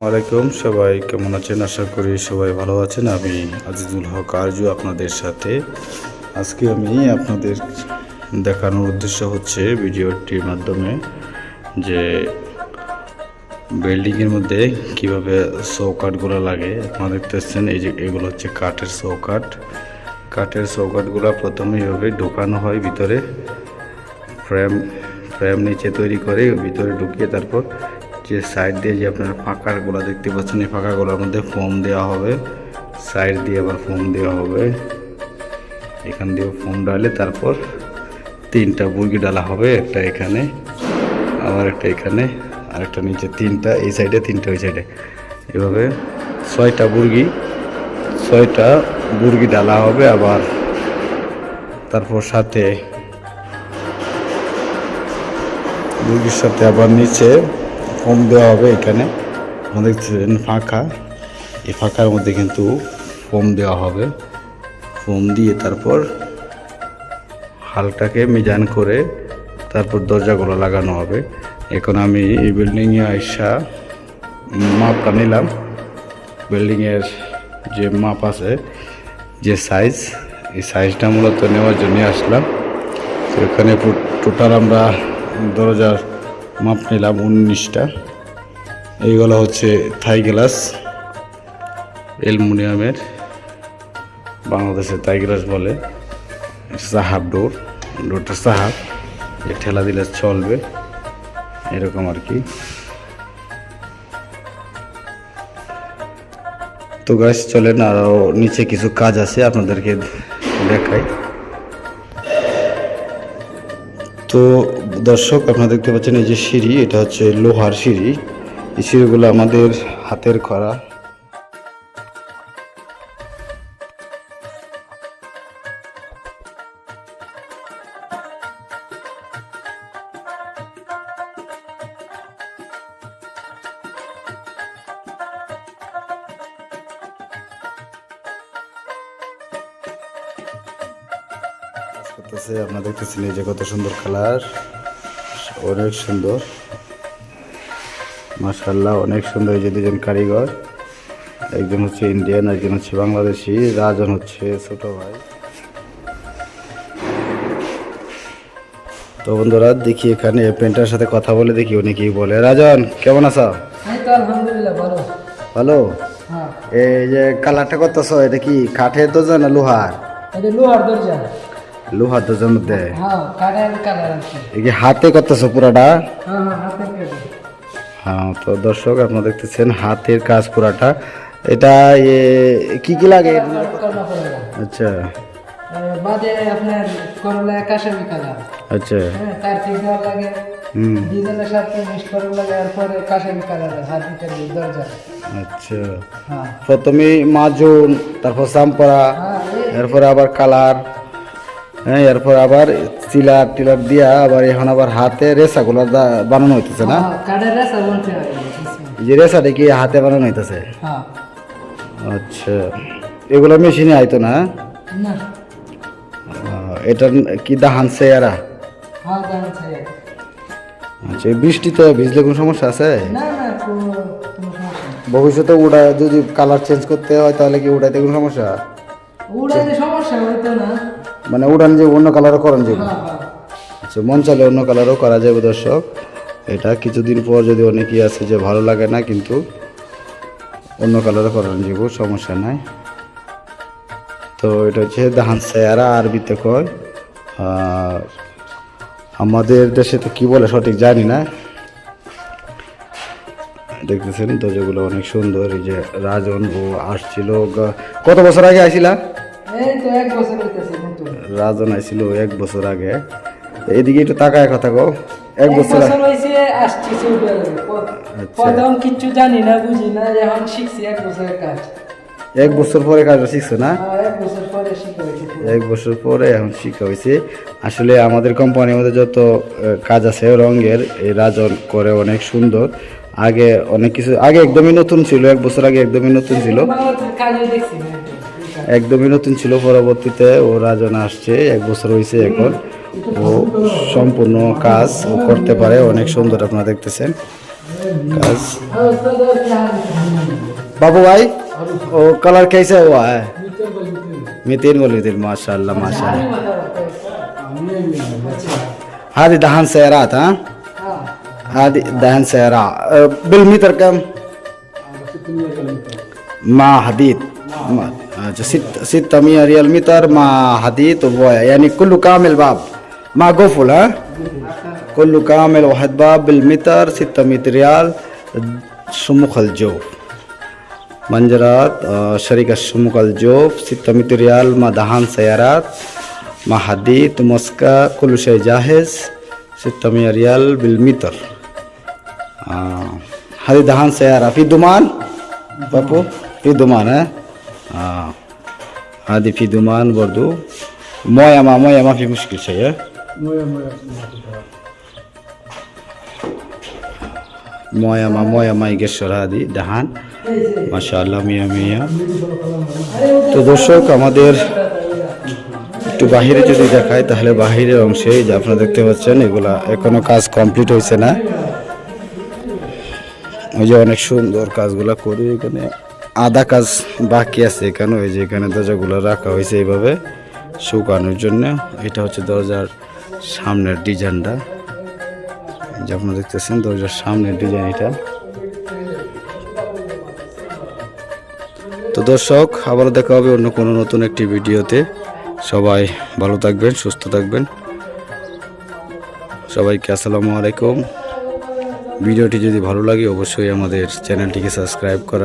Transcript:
ওয়ালাইকুম, সবাই কেমন আছেন? আশা করি সবাই ভালো আছেন। আমি আজিজুল হক আরজু আপনাদের সাথে। আজকে আমি আপনাদের দেখানোর উদ্দেশ্য হচ্ছে ভিডিওটির মাধ্যমে যে বিল্ডিংয়ের মধ্যে কিভাবে চৌকাঠগুলো লাগে। আপনারা দেখতেছেন এই যে এগুলো হচ্ছে কাঠের চৌকাঠ। কাঠের চৌকাঠগুলো প্রথমে এইভাবে ঢোকানো হয় ভিতরে, ফ্রেম নিচে তৈরি করে ভিতরে ঢুকিয়ে তারপর যে সাইড দিয়ে যে আপনার ফাঁকাগুলো দেখতে পাচ্ছেন, এই ফাঁকাগুলোর মধ্যে ফোম দেওয়া হবে, সাইড দিয়ে আবার ফোম দেওয়া হবে, এখান দিয়ে ফোম ডালে তারপর তিনটা বুর্গি ডালা হবে, একটা এখানে আবার একটা এখানে আর একটা নিচে, তিনটা এই সাইডে তিনটা ওই সাইডে, এভাবে ছয়টা বুর্গি ডালা হবে। আবার তারপর সাথে বুর্গির সাথে আবার নিচে ফোম দেওয়া হবে। এখানে আমাদের দেখছেন ফাঁকা, এই ফাঁকার মধ্যে কিন্তু ফোম দেওয়া হবে। ফোম দিয়ে তারপর হালটাকে মিজান করে তারপর দরজাগুলো লাগানো হবে। এখন আমি এই বিল্ডিংয়ে আইসা মাপটা নিলাম। বিল্ডিংয়ের যে মাপ আছে, যে সাইজ, এই সাইজটা মূলত নেওয়ার জন্য আসলাম। তো এখানে টোটাল আমরা দরজার মাপ নিলাম 19টা। এইগুলো হচ্ছে থাই গ্লাস, অ্যালুমিনিয়ামের, বাংলাদেশে থাই গ্লাস বলে। সাহাব ডোরটা সাহাব, এ ঠেলা দিলে চলবে, এরকম আর কি। তো গাছ চলেন, আরও নিচে কিছু কাজ আছে আপনাদেরকে দেখাই। তো দর্শক, আপনারা দেখতে পাচ্ছেন এই যে সিঁড়ি, এটা হচ্ছে লোহার সিঁড়ি। এই সিঁড়িগুলো আমাদের হাতের করা। আপনারা দেখতেছেন এই যে কত সুন্দর কালার, অনেক সুন্দর, মাশাআল্লাহ, অনেক সুন্দর। এই যে দুজন কারিগর, একজন হচ্ছে ইন্ডিয়ান, একজন হচ্ছে বাংলাদেশি, রাজন হচ্ছে ছোট ভাই। তো বন্ধুরা, দেখি এখানে পেন্টার সাথে কথা বলে দেখি উনি কি বলে। রাজন, কেমন আছো? আলহামদুলিল্লাহ ভালো। ভালো? এই যে কালারটা করতেছ, এটা কি কাঠের দরজা না লোহার? এটা লোহার দরজা। লোহার দরজার মধ্যে কাঠের কালার আছে। এই যে হাতে করতেছ পুরাটা? হাতে কাজ। হ্যাঁ, তো দর্শক আপনারা দেখতেছেন হাতের কাজ পুরাটা। এটা কি কি লাগে? আচ্ছা, বাদে আপনার করলা কাশাবি কালার। আচ্ছা, তার ঠিক দেওয়া লাগে, ডিজাইনের সাথে মিক্স করা লাগে, এরপরে কাশাবি কালার হাত দিতে দরজা। আচ্ছা, প্রথমে মাজুন, তারপর চাম্পারা, এরপরে আবার কালার, হ্যাঁ, এরপর আবার টিলার দিয়া আবার এখন আবার হাতে রেসাগুলো বানানো হইতেছে না? কাঠের রেসা বলতে হয়। এই যে রেসাটা কি হাতে বানানো হইতেছে? আচ্ছা, এগুলো মেশিনে আইতো না? না, এটা কি দাহান সেয়ারা? আচ্ছা, বৃষ্টিতে ভিজলে কোনো সমস্যা আছে? না না, কোনো সমস্যা। ভবিষ্যতে ওটা যদি কালার চেঞ্জ করতে হয় তাহলে কি ওটাতে কোনো সমস্যা? উড়াইতে সমস্যা হইতো না, মানে উড়ান যে অন্য কালারও করেন যাবে? আচ্ছা, মন চাইলে অন্য কালারও করা যাবে। দর্শক, এটা কিছুদিন পর যদি অনেকেই আছে যে ভালো লাগে না, কিন্তু অন্য কালারও করানো যাবে, সমস্যা নাই। তো এটা হচ্ছে দাহান সেয়ারা, আরবিতে কয়। আর আমাদের দেশে তো কী বলে সঠিক জানি না। দেখতেছেন দরজাগুলো অনেক সুন্দর। এই যে রাজন ও আসছিল, কত বছর আগে আসিলা? রাজন আসছিল 1 বছর আগে। এদিকে একটু তাকায় কথা কও। 1 বছর আসছি, কিচ্ছু জানি না, বুঝি না, এখন শিখছি 1 বছরের কাজ। 1 বছর পরে কাজটা শিখছো না? 1 বছর পরে শিখা হয়েছে। 1 বছর পরে এখন শিখা হয়েছে। আসলে আমাদের কোম্পানির মধ্যে যত কাজ আছে রঙের, এই রাজন করে অনেক সুন্দর। আগে অনেক কিছু, আগে একদমই নতুন ছিল, 1 বছর আগে একদমই নতুন ছিল, একদমই নতুন ছিল। পরবর্তীতে ও রাজন আসছে, 1 বছর হয়েছে এখন। ও সম্পূর্ণ কাজ ও করতে পারে, অনেক সুন্দর আপনারা দেখতেছেন। काज बाबू भाई वो कलर कैसे हुआ है मितिन बोली थी माशाल्लाह माशाल्लाह هذه دهان سيارات ها هذه دهان سيارات بالمتر كم مع حديد अच्छा 600 ريال متر مع حديد يعني كله كامل باب مع قفل ها كله كامل واحد باب بالمتر 600 ريال شموخ الجوف منجرات شركة شموخ الجوف 600 ريال مع دهان سيارات مع حديد ومسكة كل شيء جاهز 600 ريال بالمتر هذه دهان سيارة في دمان بابو في دمان ها هذه في دمان برضو موية ما في مشكلة شيء موية ما يقشر هذه دهان ما شاء الله 100 তো দর্শক আমাদের একটু বাহিরে যদি দেখায় তাহলে বাহিরের অংশে যে আপনারা দেখতে পাচ্ছেন এগুলা এখনো কাজ কমপ্লিট হয়েছে না ওই যে অনেক সুন্দর কাজগুলা করে এখানে আধা কাজ বাকি আছে এখানে ওই যে এখানে দরজাগুলো রাখা হয়েছে এইভাবে শুকানোর জন্য এটা হচ্ছে দরজার সামনের ডিজাইনটা যে আপনারা দেখতেছেন দরজার সামনের ডিজাইন এটা তো দর্শক আবারও দেখা হবে অন্য কোনো নতুন একটি ভিডিওতে সবাই ভালো থাকবেন সুস্থ থাকবেন সবাইকে আসসালামু আলাইকুম ভিডিওটি যদি ভালো লাগে অবশ্যই আমাদের চ্যানেলটিকে সাবস্ক্রাইব করা